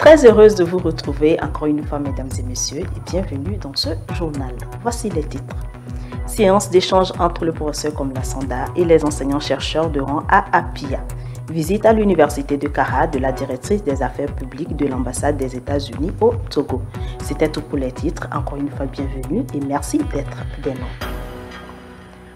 Très heureuse de vous retrouver encore une fois, mesdames et messieurs, et bienvenue dans ce journal. Voici les titres. Séance d'échange entre le professeur Komla Sanda et les enseignants-chercheurs de rang A à PIA. Visite à l'université de Kara de la directrice des affaires publiques de l'ambassade des États-Unis au Togo. C'était tout pour les titres. Encore une fois, bienvenue et merci d'être des nôtres.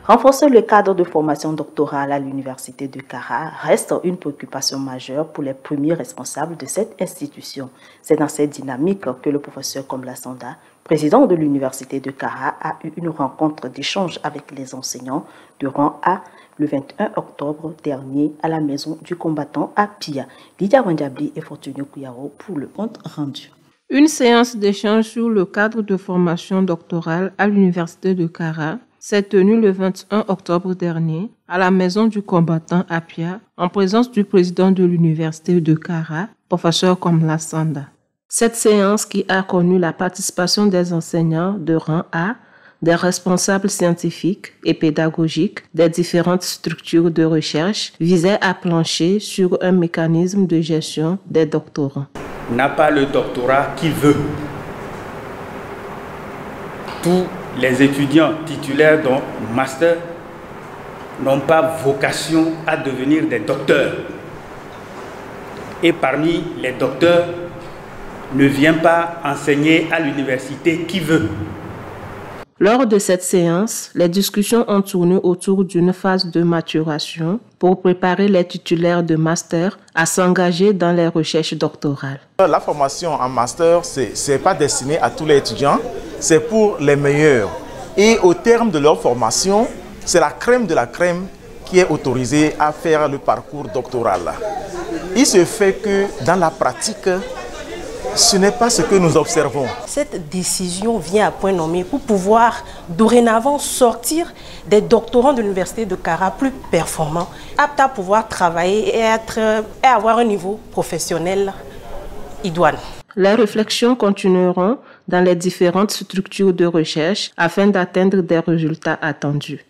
Renforcer le cadre de formation doctorale à l'université de Kara reste une préoccupation majeure pour les premiers responsables de cette institution. C'est dans cette dynamique que le professeur Komla Sanda, président de l'université de Kara, a eu une rencontre d'échange avec les enseignants de rang A le 21 octobre dernier à la maison du combattant à Pia. Lydia Wandiabli et Fortuné Kouyaro pour le compte rendu. Une séance d'échange sur le cadre de formation doctorale à l'université de Kara s'est tenue le 21 octobre dernier à la maison du combattant à Pia en présence du président de l'université de Kara, professeur Komla Sanda. Cette séance, qui a connu la participation des enseignants de rang A, des responsables scientifiques et pédagogiques des différentes structures de recherche, visait à plancher sur un mécanisme de gestion des doctorants. N'a pas le doctorat qui veut. Tous les étudiants titulaires d'un master n'ont pas vocation à devenir des docteurs. Et parmi les docteurs, ne vient pas enseigner à l'université qui veut. Lors de cette séance, les discussions ont tourné autour d'une phase de maturation pour préparer les titulaires de master à s'engager dans les recherches doctorales. La formation en master, ce n'est pas destiné à tous les étudiants, c'est pour les meilleurs. Et au terme de leur formation, c'est la crème de la crème qui est autorisée à faire le parcours doctoral. Il se fait que dans la pratique, ce n'est pas ce que nous observons. Cette décision vient à point nommé pour pouvoir dorénavant sortir des doctorants de l'université de Kara plus performants, aptes à pouvoir travailler et avoir un niveau professionnel idoine. Les réflexions continueront dans les différentes structures de recherche afin d'atteindre des résultats attendus.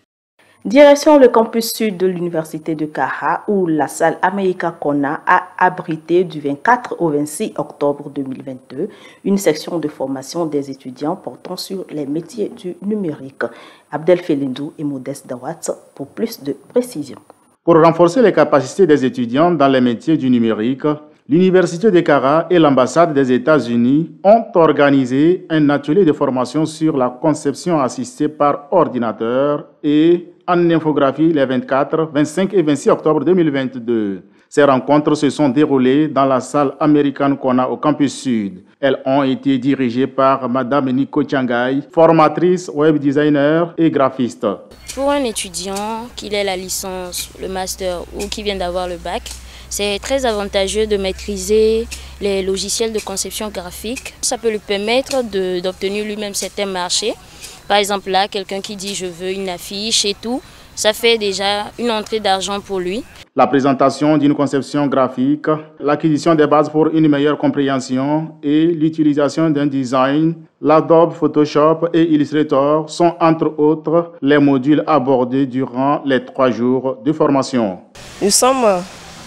Direction le campus sud de l'université de Kara où la salle America Kona a abrité du 24 au 26 octobre 2022 une section de formation des étudiants portant sur les métiers du numérique. Abdel Felindou et Modeste Dawat pour plus de précision. Pour renforcer les capacités des étudiants dans les métiers du numérique, l'université de Kara et l'ambassade des États-Unis ont organisé un atelier de formation sur la conception assistée par ordinateur et en infographie les 24, 25 et 26 octobre 2022. Ces rencontres se sont déroulées dans la salle American Kona au campus sud. Elles ont été dirigées par Madame Nico Tiangay, formatrice, web designer et graphiste. Pour un étudiant, qu'il ait la licence, le master ou qui vient d'avoir le bac, c'est très avantageux de maîtriser les logiciels de conception graphique. Ça peut lui permettre d'obtenir lui-même certains marchés. Par exemple, là, quelqu'un qui dit « je veux une affiche » et tout, ça fait déjà une entrée d'argent pour lui. La présentation d'une conception graphique, l'acquisition des bases pour une meilleure compréhension et l'utilisation d'un design, l'Adobe Photoshop et Illustrator sont entre autres les modules abordés durant les 3 jours de formation. Nous sommes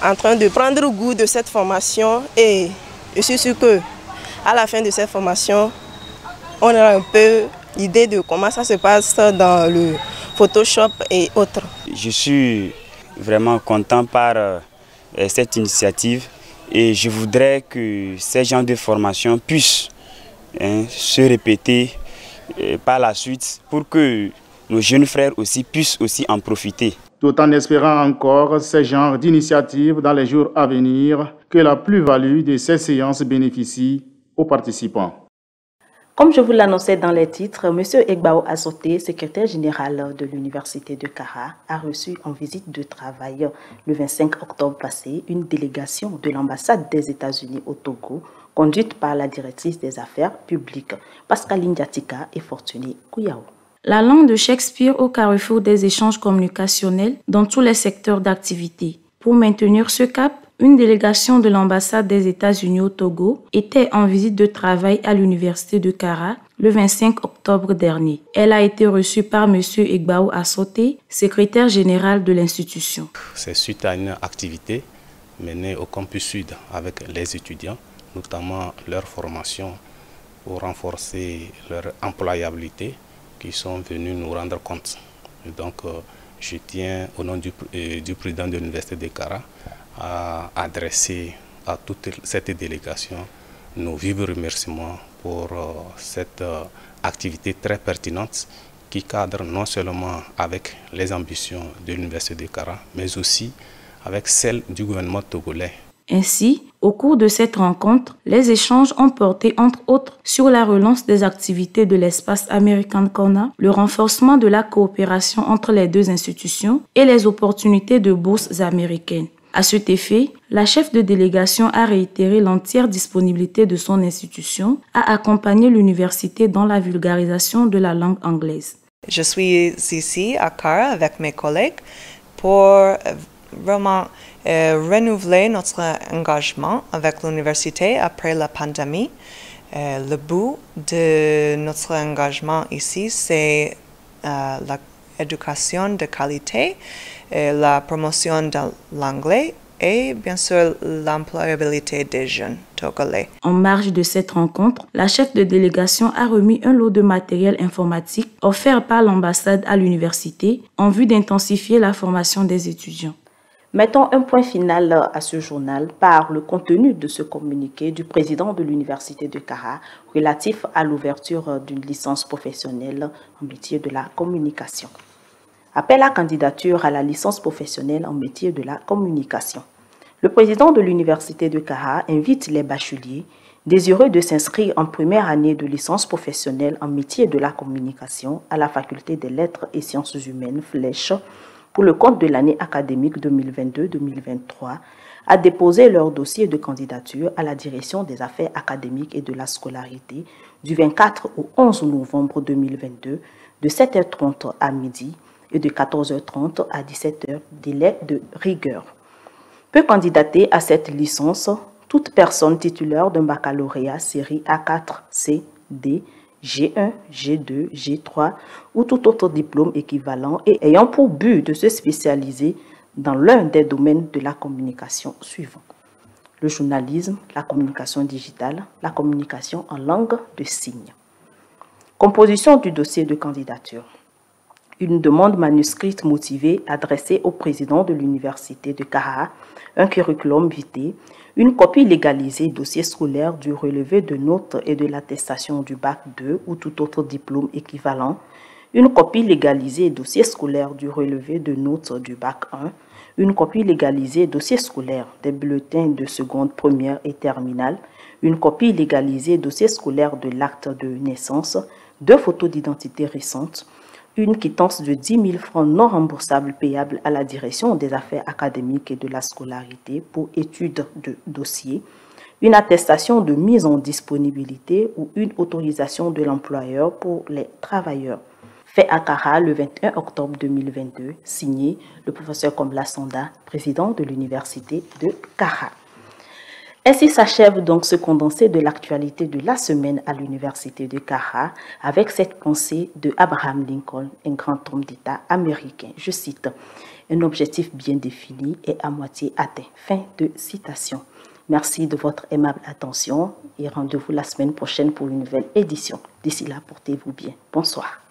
en train de prendre goût de cette formation et je suis sûr qu'à la fin de cette formation, on aura un peu l'idée de comment ça se passe dans le Photoshop et autres. Je suis vraiment content par cette initiative et je voudrais que ces genres de formations puissent se répéter par la suite pour que nos jeunes frères aussi puissent aussi en profiter. Tout en espérant encore ces genres d'initiatives dans les jours à venir, que la plus-value de ces séances bénéficie aux participants. Comme je vous l'annonçais dans les titres, M. Egbao Azoté, secrétaire général de l'université de Kara, a reçu en visite de travail le 25 octobre passé une délégation de l'ambassade des États-Unis au Togo, conduite par la directrice des affaires publiques, Pascaline Diatika et Fortuné Kouyao. La langue de Shakespeare au carrefour des échanges communicationnels dans tous les secteurs d'activité. Pour maintenir ce cap, une délégation de l'ambassade des États-Unis au Togo était en visite de travail à l'université de Kara le 25 octobre dernier. Elle a été reçue par M. Egbao Azoté, secrétaire général de l'institution. C'est suite à une activité menée au campus sud avec les étudiants notamment leur formation pour renforcer leur employabilité, qui sont venus nous rendre compte. Et donc, je tiens, au nom du président de l'Université de Kara, à adresser à toute cette délégation nos vifs remerciements pour cette activité très pertinente qui cadre non seulement avec les ambitions de l'Université de Kara, mais aussi avec celles du gouvernement togolais. Ainsi, au cours de cette rencontre, les échanges ont porté entre autres sur la relance des activités de l'espace American Corner, le renforcement de la coopération entre les deux institutions et les opportunités de bourses américaines. À cet effet, la chef de délégation a réitéré l'entière disponibilité de son institution à accompagner l'université dans la vulgarisation de la langue anglaise. Je suis ici à Kara avec mes collègues pour vraiment renouveler notre engagement avec l'université après la pandémie. Le but de notre engagement ici, c'est l'éducation de qualité, la promotion de l'anglais et bien sûr l'employabilité des jeunes togolais. En marge de cette rencontre, la chef de délégation a remis un lot de matériel informatique offert par l'ambassade à l'université en vue d'intensifier la formation des étudiants. Mettons un point final à ce journal par le contenu de ce communiqué du président de l'Université de Kara relatif à l'ouverture d'une licence professionnelle en métier de la communication. Appel à candidature à la licence professionnelle en métier de la communication. Le président de l'Université de Kara invite les bacheliers désireux de s'inscrire en première année de licence professionnelle en métier de la communication à la Faculté des Lettres et Sciences Humaines Flèche pour le compte de l'année académique 2022-2023 à déposer leur dossier de candidature à la Direction des Affaires académiques et de la scolarité du 24 au 11 novembre 2022 de 7h30 à midi et de 14h30 à 17h, délai de rigueur. Peut candidater à cette licence toute personne titulaire d'un baccalauréat série A4, C, D, G1, G2, G3 ou tout autre diplôme équivalent et ayant pour but de se spécialiser dans l'un des domaines de la communication suivants: le journalisme, la communication digitale, la communication en langue de signes. Composition du dossier de candidature. Une demande manuscrite motivée adressée au président de l'Université de Kara, un curriculum vitae, une copie légalisée dossier scolaire du relevé de notes et de l'attestation du bac 2 ou tout autre diplôme équivalent, une copie légalisée dossier scolaire du relevé de notes du bac 1, une copie légalisée dossier scolaire des bulletins de seconde, première et terminale, une copie légalisée dossier scolaire de l'acte de naissance, 2 photos d'identité récentes, une quittance de 10 000 francs non remboursables payables à la Direction des Affaires académiques et de la scolarité pour étude de dossier, une attestation de mise en disponibilité ou une autorisation de l'employeur pour les travailleurs. Fait à Kara le 21 octobre 2022, signé le professeur Kombla Sanda, président de l'Université de Kara. Ainsi s'achève donc ce condensé de l'actualité de la semaine à l'Université de Kara avec cette pensée de Abraham Lincoln, un grand homme d'État américain. Je cite: « Un objectif bien défini est à moitié atteint. » Fin de citation. Merci de votre aimable attention et rendez-vous la semaine prochaine pour une nouvelle édition. D'ici là, portez-vous bien. Bonsoir.